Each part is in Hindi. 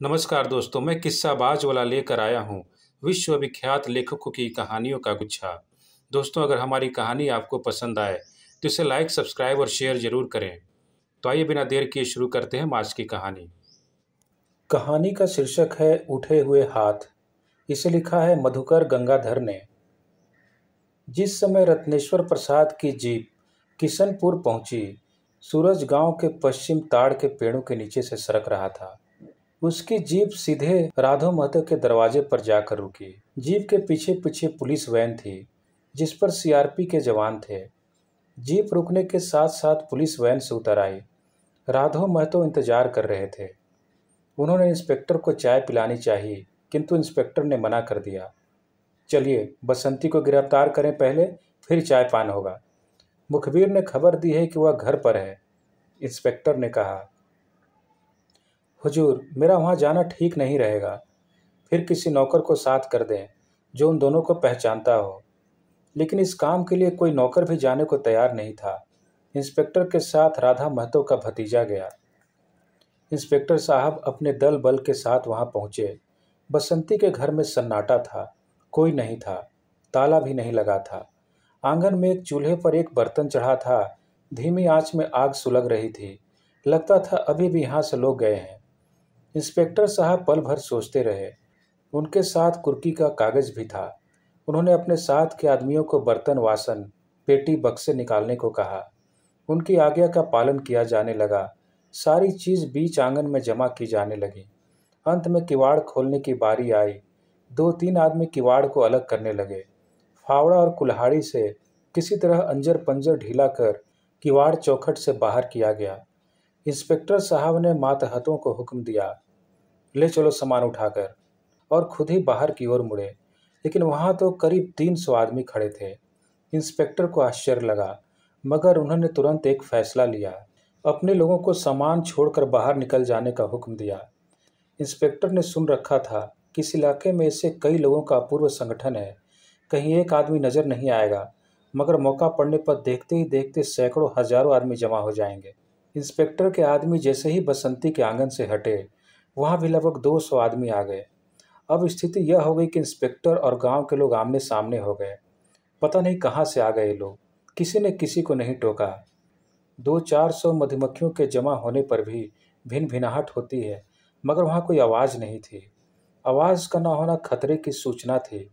नमस्कार दोस्तों, मैं किस्साबाज वाला लेकर आया हूँ विश्व विख्यात लेखकों की कहानियों का गुच्छा। दोस्तों, अगर हमारी कहानी आपको पसंद आए तो इसे लाइक, सब्सक्राइब और शेयर जरूर करें। तो आइए बिना देर किए शुरू करते हैं आज की कहानी। कहानी का शीर्षक है उठे हुए हाथ। इसे लिखा है मधुकर गंगाधर ने। जिस समय रत्नेश्वर प्रसाद की जीप किशनपुर पहुंची, सूरज गांव के पश्चिम ताड़ के पेड़ों के नीचे से सरक रहा था। उसकी जीप सीधे राधो महतो के दरवाजे पर जाकर रुकी। जीप के पीछे पीछे पुलिस वैन थी जिस पर सीआरपी के जवान थे। जीप रुकने के साथ साथ पुलिस वैन से उतर आई। राधो महतो इंतजार कर रहे थे। उन्होंने इंस्पेक्टर को चाय पिलानी चाहिए, किंतु इंस्पेक्टर ने मना कर दिया। चलिए बसंती को गिरफ्तार करें पहले, फिर चाय पान होगा। मुखबिर ने खबर दी है कि वह घर पर है, इंस्पेक्टर ने कहा। हुजूर, मेरा वहाँ जाना ठीक नहीं रहेगा। फिर किसी नौकर को साथ कर दें जो उन दोनों को पहचानता हो। लेकिन इस काम के लिए कोई नौकर भी जाने को तैयार नहीं था। इंस्पेक्टर के साथ राधा महतो का भतीजा गया। इंस्पेक्टर साहब अपने दल बल के साथ वहां पहुंचे। बसंती के घर में सन्नाटा था। कोई नहीं था, ताला भी नहीं लगा था। आंगन में एक चूल्हे पर एक बर्तन चढ़ा था। धीमी आंच में आग सुलग रही थी। लगता था अभी भी यहाँ से लोग गए हैं। इंस्पेक्टर साहब पल भर सोचते रहे। उनके साथ कुर्की का कागज भी था। उन्होंने अपने साथ के आदमियों को बर्तन, वासन, पेटी, बक्से निकालने को कहा। उनकी आज्ञा का पालन किया जाने लगा। सारी चीज बीच आंगन में जमा की जाने लगी। अंत में किवाड़ खोलने की बारी आई। 2-3 आदमी किवाड़ को अलग करने लगे। फावड़ा और कुल्हाड़ी से किसी तरह अंजर पंजर ढीला कर किवाड़ चौखट से बाहर किया गया। इंस्पेक्टर साहब ने मातहतों को हुक्म दिया, ले चलो सामान उठाकर, और खुद ही बाहर की ओर मुड़े। लेकिन वहां तो करीब 300 आदमी खड़े थे। इंस्पेक्टर को आश्चर्य लगा, मगर उन्होंने तुरंत एक फैसला लिया। अपने लोगों को सामान छोड़कर बाहर निकल जाने का हुक्म दिया। इंस्पेक्टर ने सुन रखा था कि इस इलाके में ऐसे कई लोगों का अपूर्व संगठन है। कहीं एक आदमी नजर नहीं आएगा, मगर मौका पड़ने पर देखते ही देखते सैकड़ों हजारों आदमी जमा हो जाएंगे। इंस्पेक्टर के आदमी जैसे ही बसंती के आंगन से हटे, वहां भी लगभग 200 आदमी आ गए। अब स्थिति यह हो गई कि इंस्पेक्टर और गांव के लोग आमने सामने हो गए। पता नहीं कहाँ से आ गए लोग। किसी ने किसी को नहीं टोका। 200-400 मधुमक्खियों के जमा होने पर भी भिन भिनाहट होती है, मगर वहां कोई आवाज नहीं थी। आवाज का ना होना खतरे की सूचना थी।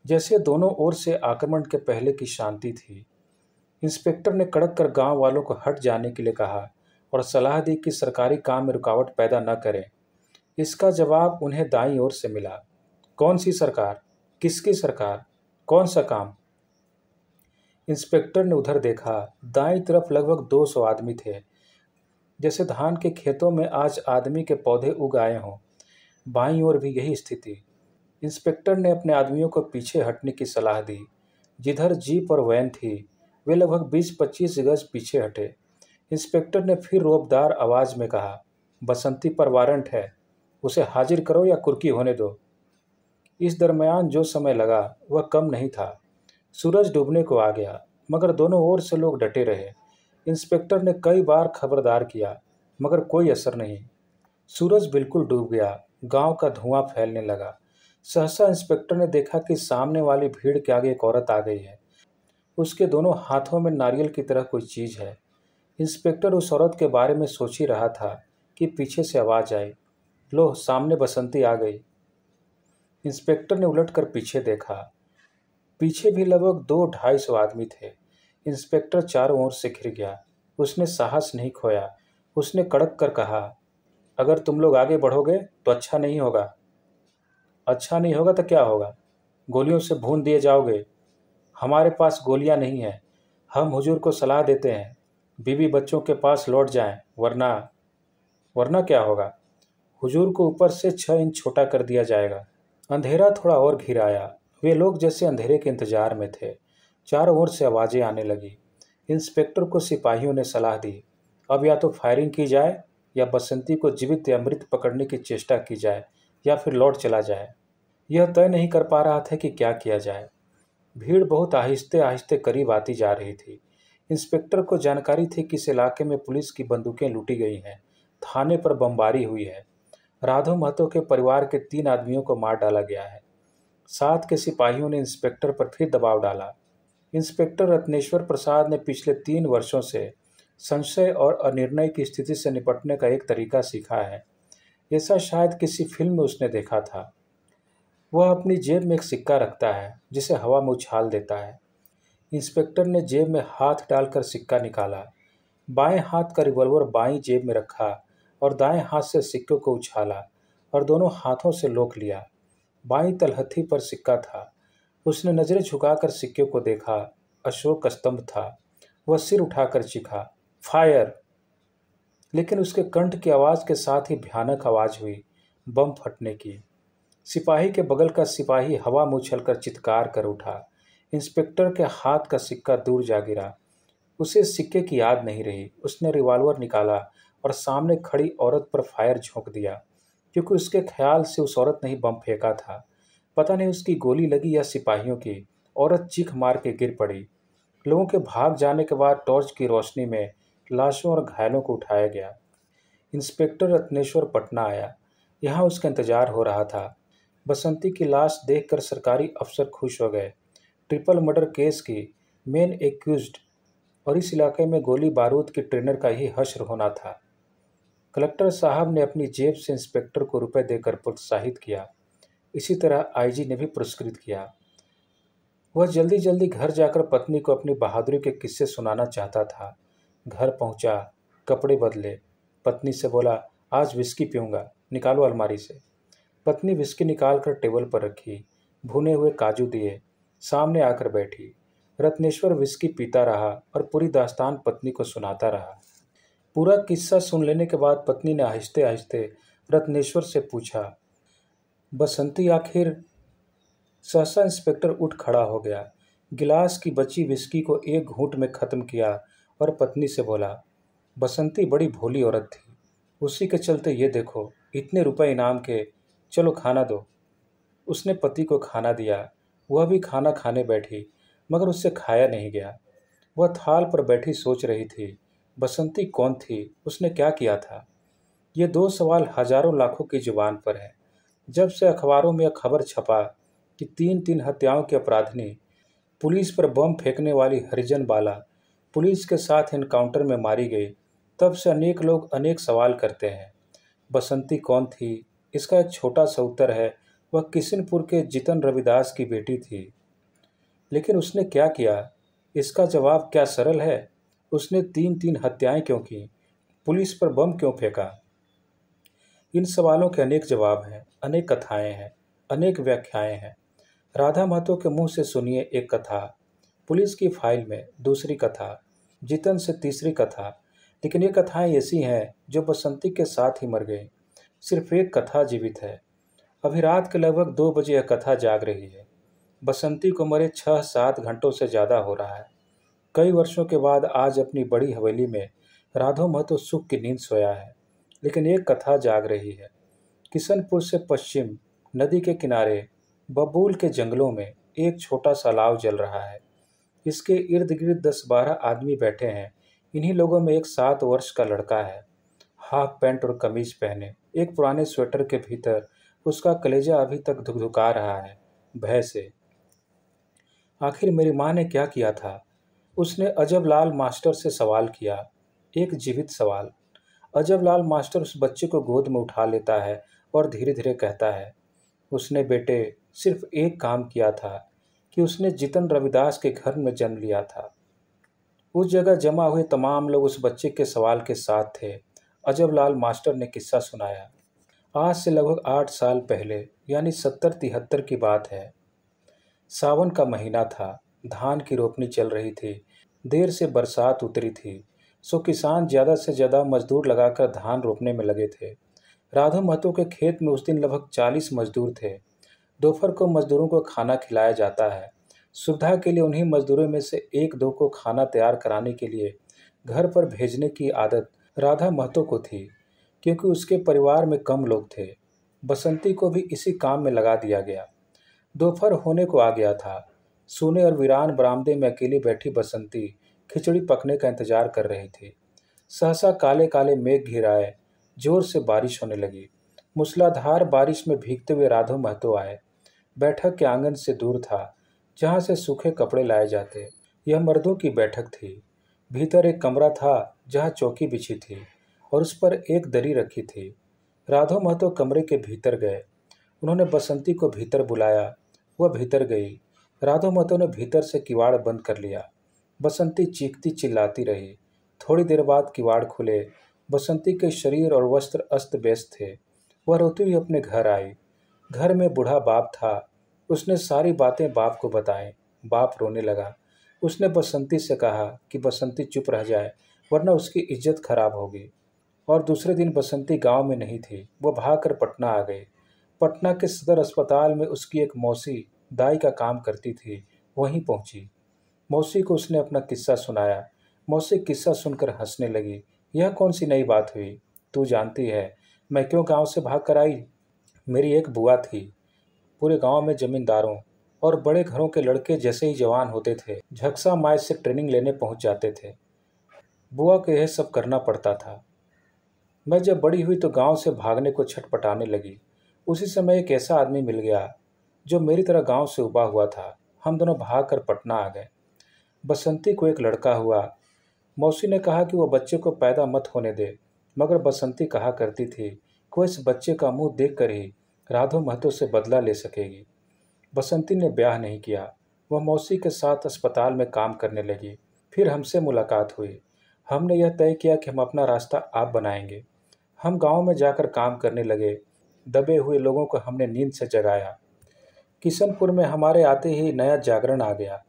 जैसे दोनों ओर से आक्रमण के पहले की शांति थी। इंस्पेक्टर ने कड़क कर गांव वालों को हट जाने के लिए कहा और सलाह दी कि सरकारी काम में रुकावट पैदा न करें। इसका जवाब उन्हें दाईं ओर से मिला। कौन सी सरकार? किसकी सरकार? कौन सा काम? इंस्पेक्टर ने उधर देखा। दाईं तरफ लगभग 200 आदमी थे, जैसे धान के खेतों में आज आदमी के पौधे उग आए हों। बाईं ओर भी यही स्थिति। इंस्पेक्टर ने अपने आदमियों को पीछे हटने की सलाह दी। जिधर जीप और वैन थी, वे लगभग 20-25 गज पीछे हटे। इंस्पेक्टर ने फिर रोबदार आवाज में कहा, बसंती पर वारंट है, उसे हाजिर करो या कुर्की होने दो। इस दरमियान जो समय लगा वह कम नहीं था। सूरज डूबने को आ गया, मगर दोनों ओर से लोग डटे रहे। इंस्पेक्टर ने कई बार खबरदार किया, मगर कोई असर नहीं। सूरज बिल्कुल डूब गया। गांव का धुआं फैलने लगा। सहसा इंस्पेक्टर ने देखा कि सामने वाली भीड़ के आगे एक औरत आ गई है। उसके दोनों हाथों में नारियल की तरह कोई चीज है। इंस्पेक्टर उस औरत के बारे में सोच ही रहा था कि पीछे से आवाज आई, लो सामने बसंती आ गई। इंस्पेक्टर ने उलटकर पीछे देखा। पीछे भी लगभग 200-250 आदमी थे। इंस्पेक्टर चारों ओर से घिर गया। उसने साहस नहीं खोया। उसने कड़क कर कहा, अगर तुम लोग आगे बढ़ोगे तो अच्छा नहीं होगा। अच्छा नहीं होगा तो क्या होगा? गोलियों से भून दिए जाओगे। हमारे पास गोलियां नहीं हैं। हम हुजूर को सलाह देते हैं, बीवी बच्चों के पास लौट जाएं, वरना वरना क्या होगा? हुजूर को ऊपर से 6 इंच छोटा कर दिया जाएगा। अंधेरा थोड़ा और घिर आया। वे लोग जैसे अंधेरे के इंतजार में थे। चारों ओर से आवाजें आने लगी। इंस्पेक्टर को सिपाहियों ने सलाह दी, अब या तो फायरिंग की जाए या बसंती को जीवित या मृत पकड़ने की चेष्टा की जाए, या फिर लौट चला जाए। यह तय नहीं कर पा रहा था कि क्या किया जाए। भीड़ बहुत आहिस्ते आहिस्ते करीब आती जा रही थी। इंस्पेक्टर को जानकारी थी कि इस इलाके में पुलिस की बंदूकें लूटी गई हैं, थाने पर बमबारी हुई है। राघव महतो के परिवार के 3 आदमियों को मार डाला गया है। साथ के सिपाहियों ने इंस्पेक्टर पर फिर दबाव डाला। इंस्पेक्टर रत्नेश्वर प्रसाद ने पिछले 3 वर्षों से संशय और अनिर्णय की स्थिति से निपटने का एक तरीका सीखा है। ऐसा शायद किसी फिल्म में उसने देखा था। वह अपनी जेब में एक सिक्का रखता है जिसे हवा में उछाल देता है। इंस्पेक्टर ने जेब में हाथ डालकर सिक्का निकाला, बाएं हाथ का रिवॉल्वर बाईं जेब में रखा और दाएं हाथ से सिक्के को उछाला और दोनों हाथों से लोक लिया। बाईं तलहथी पर सिक्का था। उसने नजरें झुकाकर सिक्के को देखा। अशोक स्तंभ था। वह सिर उठाकर चीखा, फायर! लेकिन उसके कंठ की आवाज के साथ ही भयानक आवाज हुई, बम फटने की। सिपाही के बगल का सिपाही हवा में उछलकर चित्कार कर उठा। इंस्पेक्टर के हाथ का सिक्का दूर जा गिरा। उसे सिक्के की याद नहीं रही। उसने रिवॉल्वर निकाला और सामने खड़ी औरत पर फायर झोंक दिया, क्योंकि उसके ख्याल से उस औरत ने ही बम फेंका था। पता नहीं उसकी गोली लगी या सिपाहियों की। औरत चीख मार के गिर पड़ी। लोगों के भाग जाने के बाद टॉर्च की रोशनी में लाशों और घायलों को उठाया गया। इंस्पेक्टर रत्नेश्वर पटना आया। यहाँ उसका इंतजार हो रहा था। बसंती की लाश देखकर सरकारी अफसर खुश हो गए। ट्रिपल मर्डर केस की मेन एक्यूज्ड और इस इलाके में गोली बारूद की ट्रेनर का ही हश्र होना था। कलेक्टर साहब ने अपनी जेब से इंस्पेक्टर को रुपए देकर प्रोत्साहित किया। इसी तरह आईजी ने भी पुरस्कृत किया। वह जल्दी जल्दी घर जाकर पत्नी को अपनी बहादुरी के किस्से सुनाना चाहता था। घर पहुंचा, कपड़े बदले, पत्नी से बोला, आज विस्की पीऊँगा, निकालो अलमारी से। पत्नी विस्की निकालकर टेबल पर रखी। भुने हुए काजू दिए। सामने आकर बैठी। रत्नेश्वर विस्की पीता रहा और पूरी दास्तान पत्नी को सुनाता रहा। पूरा किस्सा सुन लेने के बाद पत्नी ने आहिस्ते आहिस्ते रत्नेश्वर से पूछा, बसंती आखिर? सहसा इंस्पेक्टर उठ खड़ा हो गया। गिलास की बची विस्की को एक घूंट में खत्म किया और पत्नी से बोला, बसंती बड़ी भोली औरत थी। उसी के चलते ये देखो, इतने रुपए इनाम के, चलो खाना दो। उसने पति को खाना दिया। वह भी खाना खाने बैठी, मगर उससे खाया नहीं गया। वह थाल पर बैठी सोच रही थी, बसंती कौन थी, उसने क्या किया था? ये 2 सवाल हजारों लाखों की जुबान पर है। जब से अखबारों में यह खबर छपा कि 3-3 हत्याओं की अपराधिनी, पुलिस पर बम फेंकने वाली हरिजन बाला पुलिस के साथ एनकाउंटर में मारी गई, तब से अनेक लोग अनेक सवाल करते हैं। बसंती कौन थी? इसका एक छोटा सा उत्तर है, वह किशनपुर के जितन रविदास की बेटी थी। लेकिन उसने क्या किया? इसका जवाब क्या सरल है? उसने 3-3 हत्याएं क्यों की? पुलिस पर बम क्यों फेंका? इन सवालों के अनेक जवाब हैं, अनेक कथाएं हैं, अनेक व्याख्याएं हैं। राधा महतो के मुंह से सुनिए एक कथा, पुलिस की फाइल में दूसरी कथा, जितन से तीसरी कथा। लेकिन ये कथाएं ऐसी हैं जो बसंती के साथ ही मर गई। सिर्फ एक कथा जीवित है। अभी रात के लगभग 2 बजे यह कथा जाग रही है। बसंती को मरे 6-7 घंटों से ज़्यादा हो रहा है। कई वर्षों के बाद आज अपनी बड़ी हवेली में राधो महतो सुख की नींद सोया है। लेकिन एक कथा जाग रही है। किशनपुर से पश्चिम नदी के किनारे बबूल के जंगलों में एक छोटा सा अलाव जल रहा है। इसके इर्द गिर्द 10-12 आदमी बैठे हैं। इन्हीं लोगों में एक 7 वर्ष का लड़का है, हाफ पैंट और कमीज पहने। एक पुराने स्वेटर के भीतर उसका कलेजा अभी तक धुकधुका रहा है भय से। आखिर मेरी माँ ने क्या किया था? उसने अजबलाल मास्टर से सवाल किया, एक जीवित सवाल। अजबलाल मास्टर उस बच्चे को गोद में उठा लेता है और धीरे धीरे कहता है, उसने बेटे सिर्फ एक काम किया था कि उसने जितन रविदास के घर में जन्म लिया था। उस जगह जमा हुए तमाम लोग उस बच्चे के सवाल के साथ थे। अजबलाल मास्टर ने किस्सा सुनाया। आज से लगभग 8 साल पहले, यानी 70-73 की बात है। सावन का महीना था। धान की रोपनी चल रही थी। देर से बरसात उतरी थी, सो किसान ज़्यादा से ज़्यादा मजदूर लगाकर धान रोपने में लगे थे। राधो महतो के खेत में उस दिन लगभग 40 मजदूर थे। दोपहर को मजदूरों को खाना खिलाया जाता है। सुविधा के लिए उन्हीं मजदूरों में से 1-2 को खाना तैयार कराने के लिए घर पर भेजने की आदत राधा महतो को थी, क्योंकि उसके परिवार में कम लोग थे। बसंती को भी इसी काम में लगा दिया गया। दोपहर होने को आ गया था। सूने और वीरान बरामदे में अकेली बैठी बसंती खिचड़ी पकने का इंतजार कर रही थी। सहसा काले काले मेघ घिर आए। जोर से बारिश होने लगी। मूसलाधार बारिश में भीगते हुए राधो महतो आए। बैठक के आंगन से दूर था, जहां से सूखे कपड़े लाए जाते। यह मर्दों की बैठक थी। भीतर एक कमरा था जहां चौकी बिछी थी और उस पर एक दरी रखी थी। राधो महतो कमरे के भीतर गए। उन्होंने बसंती को भीतर बुलाया। वह भीतर गई। राधो महतो ने भीतर से किवाड़ बंद कर लिया। बसंती चीखती चिल्लाती रही। थोड़ी देर बाद किवाड़ खुले। बसंती के शरीर और वस्त्र अस्त व्यस्त थे। वह रोती हुई अपने घर आई। घर में बूढ़ा बाप था। उसने सारी बातें बाप को बताई। बाप रोने लगा। उसने बसंती से कहा कि बसंती चुप रह जाए, वरना उसकी इज्जत खराब होगी। और दूसरे दिन बसंती गांव में नहीं थी। वह भागकर पटना आ गई। पटना के सदर अस्पताल में उसकी एक मौसी दाई का काम करती थी, वहीं पहुंची। मौसी को उसने अपना किस्सा सुनाया। मौसी किस्सा सुनकर हंसने लगी। यह कौन सी नई बात हुई? तू जानती है मैं क्यों गांव से भाग कर आई? मेरी एक बुआ थी। पूरे गांव में जमींदारों और बड़े घरों के लड़के जैसे ही जवान होते थे, झक्सा माय से ट्रेनिंग लेने पहुंच जाते थे। बुआ को यह सब करना पड़ता था। मैं जब बड़ी हुई तो गांव से भागने को छटपटाने लगी। उसी समय एक ऐसा आदमी मिल गया जो मेरी तरह गांव से उबा हुआ था। हम दोनों भागकर पटना आ गए। बसंती को एक लड़का हुआ। मौसी ने कहा कि वह बच्चे को पैदा मत होने दे, मगर बसंती कहा करती थी कि वह इस बच्चे का मुंह देखकर ही राधो महतो से बदला ले सकेगी। बसंती ने ब्याह नहीं किया। वह मौसी के साथ अस्पताल में काम करने लगी। फिर हमसे मुलाकात हुई। हमने यह तय किया कि हम अपना रास्ता आप बनाएंगे। हम गांव में जाकर काम करने लगे। दबे हुए लोगों को हमने नींद से जगाया। किशनपुर में हमारे आते ही नया जागरण आ गया।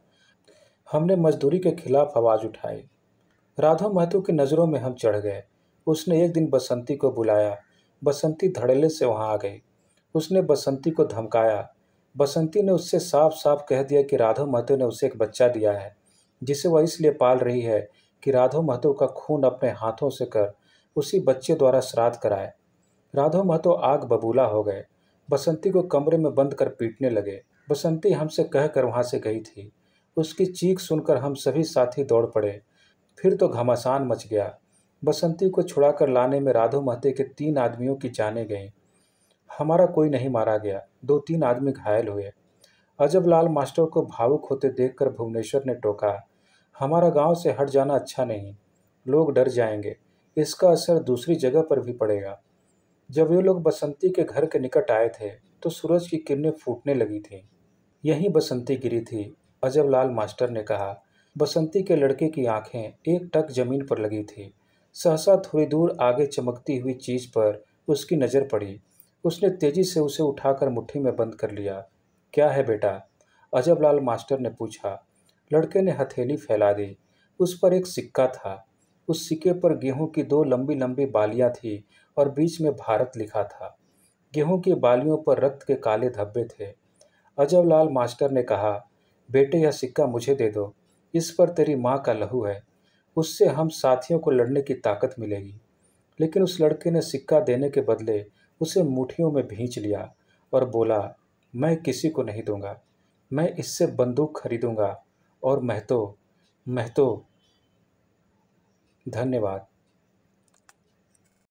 हमने मजदूरी के खिलाफ आवाज़ उठाई। राधो महतो की नज़रों में हम चढ़ गए। उसने एक दिन बसंती को बुलाया। बसंती धड़ल्ले से वहां आ गई। उसने बसंती को धमकाया। बसंती ने उससे साफ साफ कह दिया कि राधो महतो ने उसे एक बच्चा दिया है, जिसे वह इसलिए पाल रही है कि राधो महतो का खून अपने हाथों से कर उसी बच्चे द्वारा श्राद्ध कराए। राधो महतो आग बबूला हो गए। बसंती को कमरे में बंद कर पीटने लगे। बसंती हमसे कहकर वहां से गई थी। उसकी चीख सुनकर हम सभी साथी दौड़ पड़े। फिर तो घमासान मच गया। बसंती को छुड़ाकर लाने में राधो महते के 3 आदमियों की जानें गईं। हमारा कोई नहीं मारा गया, 2-3 आदमी घायल हुए। अजबलाल मास्टर को भावुक होते देखकर भुवनेश्वर ने टोका, हमारा गांव से हट जाना अच्छा नहीं, लोग डर जाएंगे, इसका असर दूसरी जगह पर भी पड़ेगा। जब वे लोग बसंती के घर के निकट आए थे तो सूरज की किरणें फूटने लगी थीं। यहीं बसंती गिरी थी, अजबलाल मास्टर ने कहा। बसंती के लड़के की आंखें एक टक जमीन पर लगी थी। सहसा थोड़ी दूर आगे चमकती हुई चीज पर उसकी नज़र पड़ी। उसने तेजी से उसे उठाकर मुट्ठी में बंद कर लिया। क्या है बेटा? अजबलाल मास्टर ने पूछा। लड़के ने हथेली फैला दी। उस पर एक सिक्का था। उस सिक्के पर गेहूं की 2 लंबी लंबी बालियां थी और बीच में भारत लिखा था। गेहूं की बालियों पर रक्त के काले धब्बे थे। अजबलाल मास्टर ने कहा, बेटे यह सिक्का मुझे दे दो, इस पर तेरी माँ का लहू है, उससे हम साथियों को लड़ने की ताकत मिलेगी। लेकिन उस लड़के ने सिक्का देने के बदले उसे मुट्ठियों में भींच लिया और बोला, मैं किसी को नहीं दूंगा, मैं इससे बंदूक खरीदूंगा। और महतो, महतो। धन्यवाद।